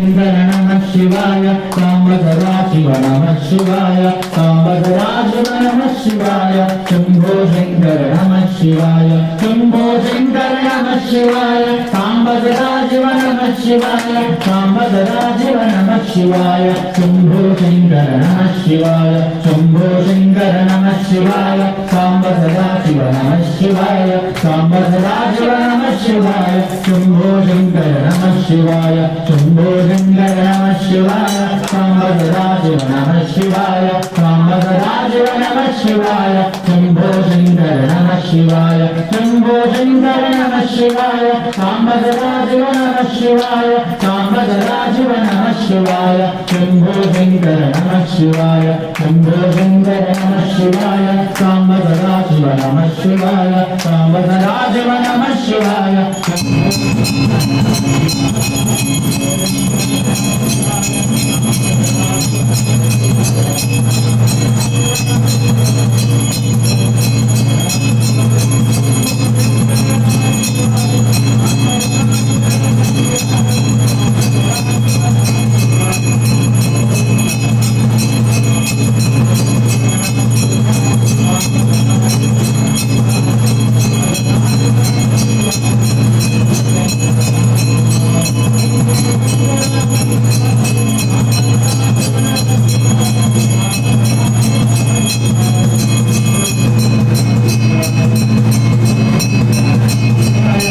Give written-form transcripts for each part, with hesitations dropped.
शंकर नमः शिवाय सांब सदाशिव नमः शिवाय सांब सदाशिव नमः शिवाय शंभो शंकर नमः शिवाय शंभो शंकर नमः शिवाय सांब सदाशिव नमः शिवाय सांब सदाशिव नमः शिवाय शंभो शंकर नमः शिवाय शंभो शंकर नमः शिवाय सांब सदाशिव नमः शिवाय सांब सदाशिव नमः शिवाय शंभो शंकर नमः शिवाय शंभो शंकर नमः शिवाय सांब सदाशिव नमः शिवाय सांब सदाशिव नमः शिवाय शंभो शंकर नमः शिवाय शंभो शंकर नमः शिवाय सांब सदाशिव नमः शिवाय सांब सदाशिव नमः शिवाय शंभो शंकर नमः शिवाय शंभो शंकर नमः शिवाय सांब सदाशिव नमः शिवाय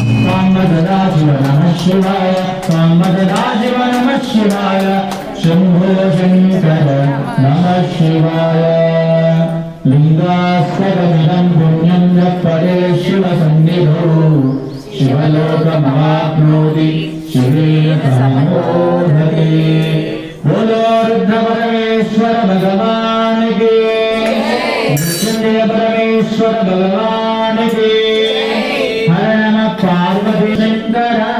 सांब सदाशिव नमः शिवाय शिवाय सांब सदाशिव नमः शिवाय शंभो शंकर नमः शिवाय लिंगास्पदमिदं पुण्यं यः परे शिवसन्निधौ शिवलोकमवाप्नोति शिवेतमोहते बोलो रुद्र परमेश्वर भगवान की मृत्युंजय परमेश्वर भगवान की हर नमः पार्वती शंकरा